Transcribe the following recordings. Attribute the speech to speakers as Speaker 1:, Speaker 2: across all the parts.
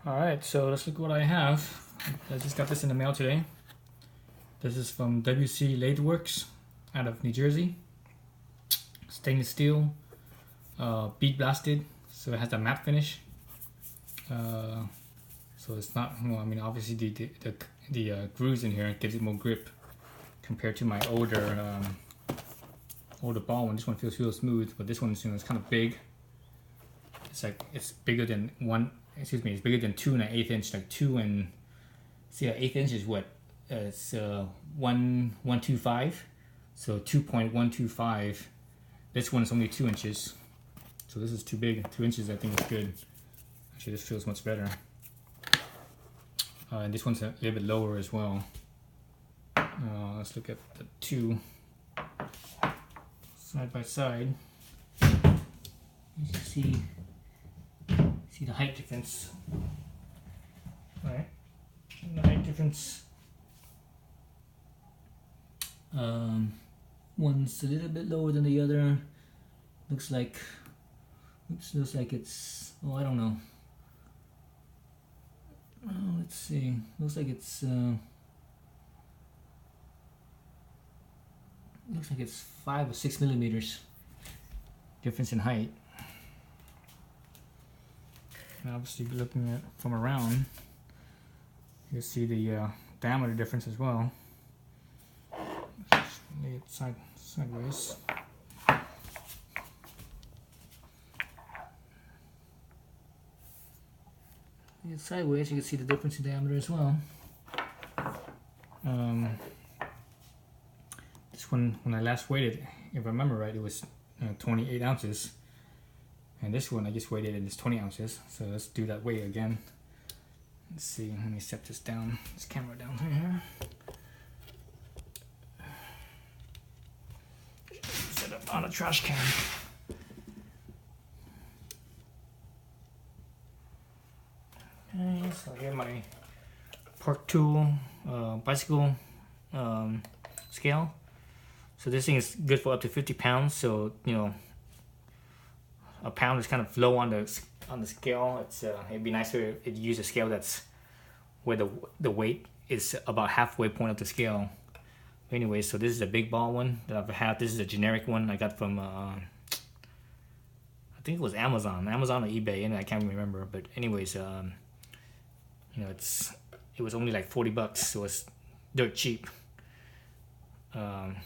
Speaker 1: Alright, so let's look what I have. I just got this in the mail today. This is from WC Lathe Werks out of New Jersey. Stainless steel, bead blasted, so it has a matte finish. So it's not, well, I mean, obviously the grooves in here gives it more grip compared to my older ball one. This one feels real smooth, but this one's, it's kind of big. It's bigger than it's bigger than 2 1/8 inch, like 2 and, see, an 1/8 inch is what? It's 125, so 2.125. This one is only 2 inches, so this is too big. 2 inches I think is good. Actually, this feels much better. And this one's a little bit lower as well. Let's look at the two side by side. You can see the height difference. Right, the height difference. One's a little bit lower than the other. Looks like it's, oh, I don't know. Oh, let's see. Looks like it's 5 or 6 millimeters difference in height. And obviously, looking at from around, you'll see the diameter difference as well. Lay it sideways. Lay it sideways, you can see the difference in diameter as well. This one, when I last weighed it, if I remember right, it was 28 ounces. And this one I just weighed it and it's 20 ounces. So let's do that weight again. Let's see, let me set this camera down here. Set it on a trash can. Okay, so here my Park Tool bicycle scale. So this thing is good for up to 50 pounds. So, a pound is kind of low on the scale. It'd be nicer if you use a scale that's where the weight is about halfway point of the scale. But anyway, so this is a big ball one that I've had. This is a generic one I got from I think it was Amazon or eBay, and I can't remember. But anyways, it was only like $40, so it's dirt cheap. 1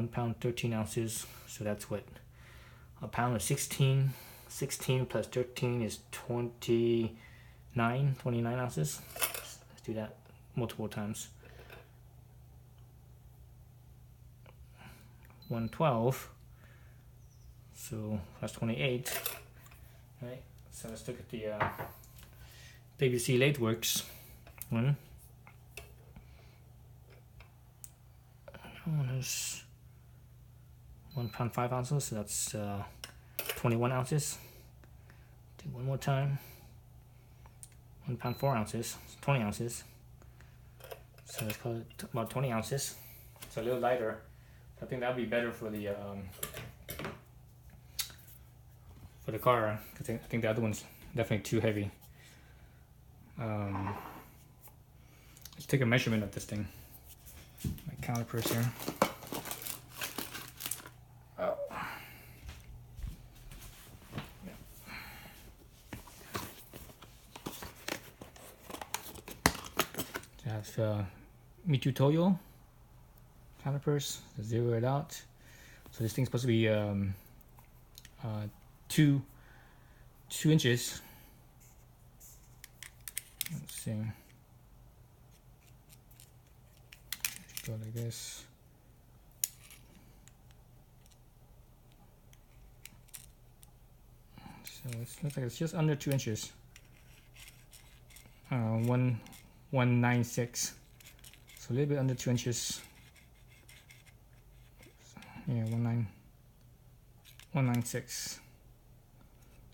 Speaker 1: pound 13 ounces, so that's what a pound of 16 plus 13 is 29 ounces. Let's do that multiple times. 112, so that's 28. Right, so let's look at the WC Lathe Werks one. There's 1 pound 5 ounces, so that's 21 ounces. Do one more time. 1 pound 4 ounces, 20 ounces. So let's call it about 20 ounces. It's a little lighter. I think that'd be better for the car, because I think the other one's definitely too heavy. Let's take a measurement of this thing. My calipers here. Oh. Yeah. I have Miatu Toyo calipers to zero it out. So this thing's supposed to be 2 inches. Let's see. Go like this. So it looks like it's just under 2 inches. 196. So a little bit under 2 inches. Yeah, 196.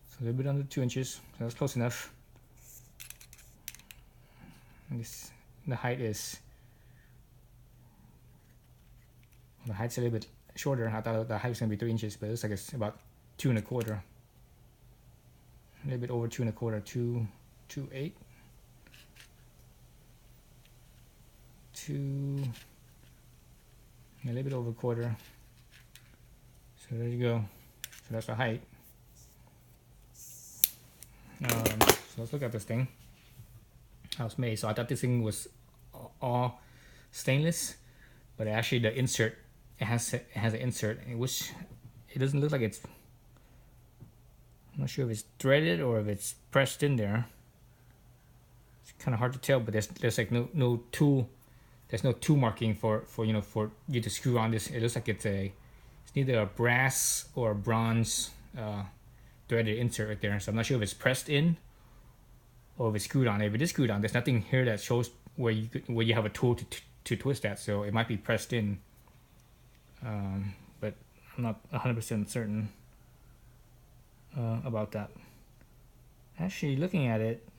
Speaker 1: So a little bit under 2 inches. So that's close enough. And the height is. The height's a little bit shorter. I thought the height was gonna be 3 inches, but it looks like it's about 2 1/4. a little bit over 2 1/4, 2.28, a little bit over a quarter. So there you go. So that's the height. So let's look at this thing, how it's made. So I thought this thing was all stainless, but actually the insert, it has an insert, which it doesn't look like it's, I'm not sure if it's threaded or if it's pressed in there. It's kind of hard to tell, but there's like no tool. There's no tool marking for you to screw on this. It looks like it's neither a brass or a bronze threaded insert right there. So I'm not sure if it's pressed in or if it's screwed on. If it is screwed on, there's nothing here that shows where you have a tool to twist that. So it might be pressed in, but I'm not 100% certain about that. Actually, looking at it,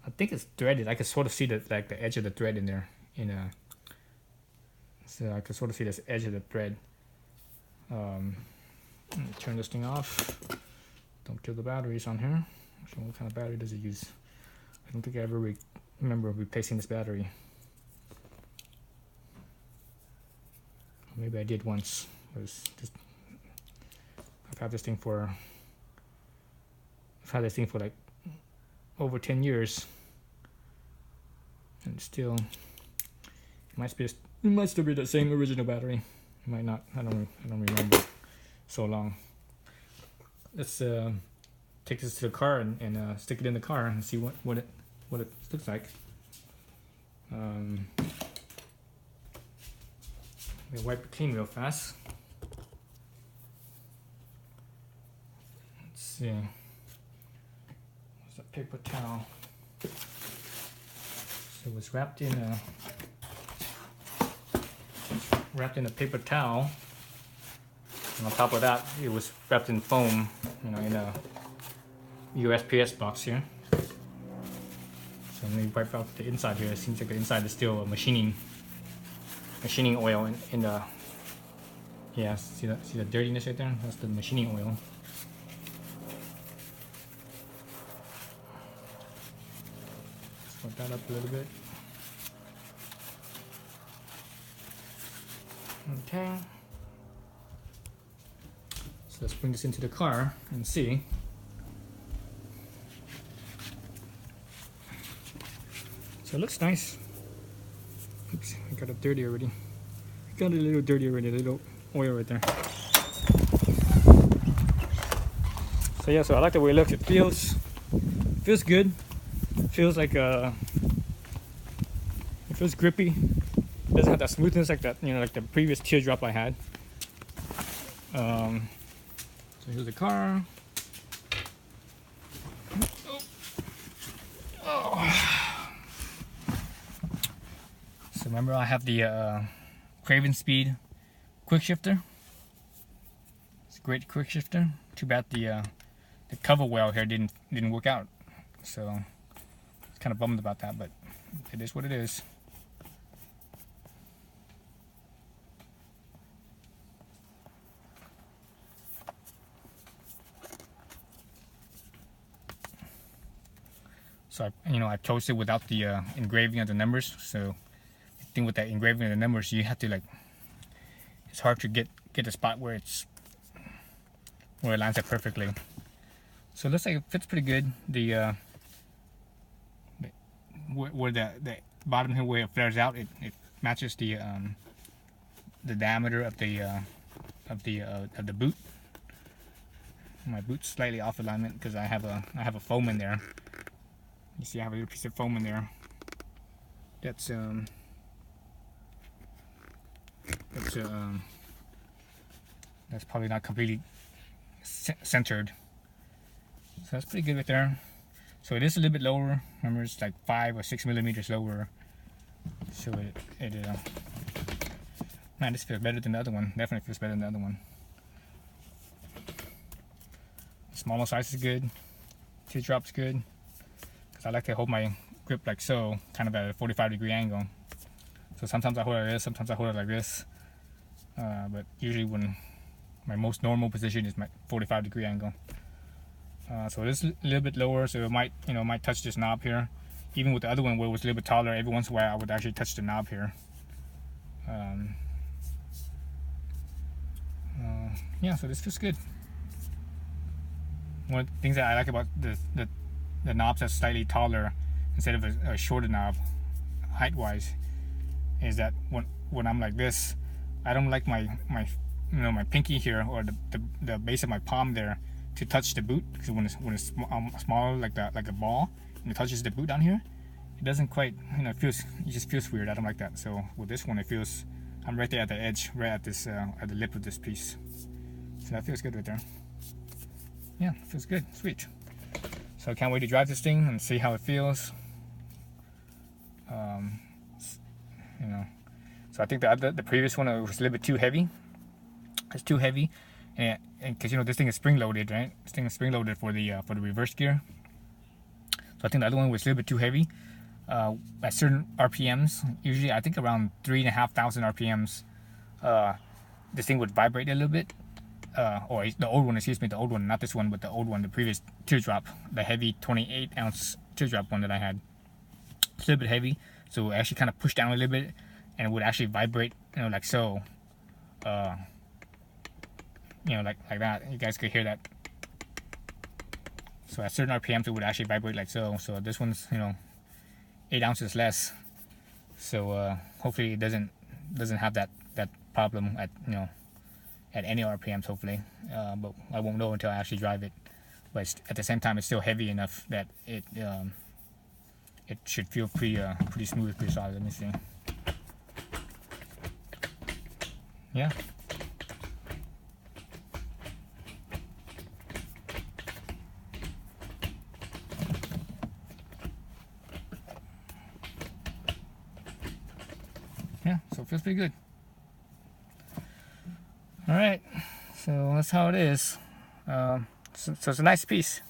Speaker 1: I think it's threaded. I can sort of see the edge of the thread in there. So I can sort of see this edge of the thread. Let me turn this thing off. Don't kill the batteries on here. So what kind of battery does it use? I don't think I ever remember replacing this battery. Maybe I did once. I've had this thing for like over 10 years, and still, it might still be the same original battery. It might not. I don't remember. So long. Let's take this to the car and stick it in the car and see what it looks like. Let me wipe it clean real fast. Let's see. What's that paper towel? So it was wrapped in a paper towel. And on top of that, it was wrapped in foam, in a USPS box here. So let me wipe out the inside here. It seems like the inside is still machining oil in the, yeah, see the dirtiness right there? That's the machining oil. Let's put that up a little bit. Okay. So let's bring this into the car and see. So it looks nice. Oops, I got it dirty already. I got it a little dirty already, a little oil right there. So yeah, so I like the way it looks. It feels good. It feels like it feels grippy. It doesn't have that smoothness like that, like the previous teardrop I had. So here's the car. Oh. So remember, I have the Craven Speed quick shifter. It's a great quick shifter. Too bad the cover well here didn't work out. So I was kind of bummed about that, but it is what it is. So I chose it without the engraving of the numbers. So the thing with that engraving of the numbers, you have to it's hard to get the spot where it lines up perfectly. So it looks like it fits pretty good. Where the bottom here, where it flares out, it matches the diameter of the boot. My boot's slightly off alignment because I have a foam in there. You see, I have a little piece of foam in there. That's probably not completely centered. So that's pretty good right there. So it is a little bit lower. Remember, it's like 5 or 6 millimeters lower. So man, this feels better than the other one. Definitely feels better than the other one. The smaller size is good. Teardrop's good. Because I like to hold my grip like so, kind of at a 45-degree angle. So sometimes I hold it like this, sometimes I hold it like this. But usually when my most normal position is my 45-degree angle. So this is a little bit lower, so it might, might touch this knob here. Even with the other one where it was a little bit taller, every once in a while I would actually touch the knob here. Yeah, so this feels good. One of the things that I like about the knobs that's slightly taller instead of a shorter knob, height-wise, is that when I'm like this, I don't like my pinky here or the base of my palm there to touch the boot, because when it's small like a ball and it touches the boot down here, it doesn't quite, it just feels weird. I don't like that. So with this one, it feels, I'm right there at the edge, right at this at the lip of this piece. So that feels good right there. Yeah, feels good. Sweet. So I can't wait to drive this thing and see how it feels. So I think the previous one was a little bit too heavy. It's too heavy, and because this thing is spring loaded, right? This thing is spring loaded for the reverse gear. So I think the other one was a little bit too heavy. At certain RPMs, usually I think around 3,500 RPMs, this thing would vibrate a little bit. Or the old one, excuse me, the old one, not this one, but the old one, the previous teardrop, the heavy 28-ounce teardrop one that I had. It's a little bit heavy, so it actually kind of pushed down a little bit, and it would actually vibrate, like so. Like that. You guys could hear that. So at certain RPMs, it would actually vibrate like so. So this one's, 8 ounces less. So hopefully it doesn't have that problem at at any RPMs, hopefully. But I won't know until I actually drive it. But at the same time, it's still heavy enough that it should feel pretty smooth, pretty solid. Let me see. Yeah. Yeah, so it feels pretty good. Alright, so that's how it is. So it's a nice piece.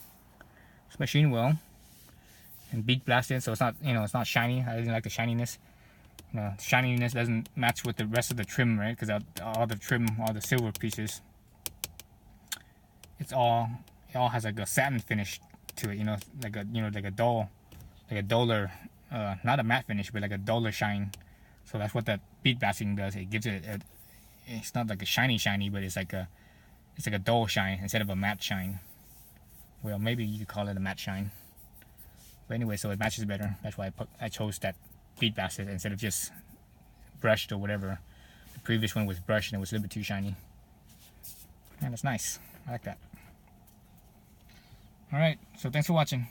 Speaker 1: It's machined well and bead blasted, so it's not, it's not shiny. I didn't like the shininess. The shininess doesn't match with the rest of the trim, right? Because all the trim, all the silver pieces, it all has like a satin finish to it, like a duller, not a matte finish, but like a duller shine. So that's what that bead blasting does. It gives it it's not like a shiny, but it's like a dull shine instead of a matte shine. Well, maybe you could call it a matte shine. But anyway, so it matches better. That's why I chose that bead blasted instead of just brushed or whatever. The previous one was brushed and it was a little bit too shiny. And it's nice. I like that. Alright, so thanks for watching.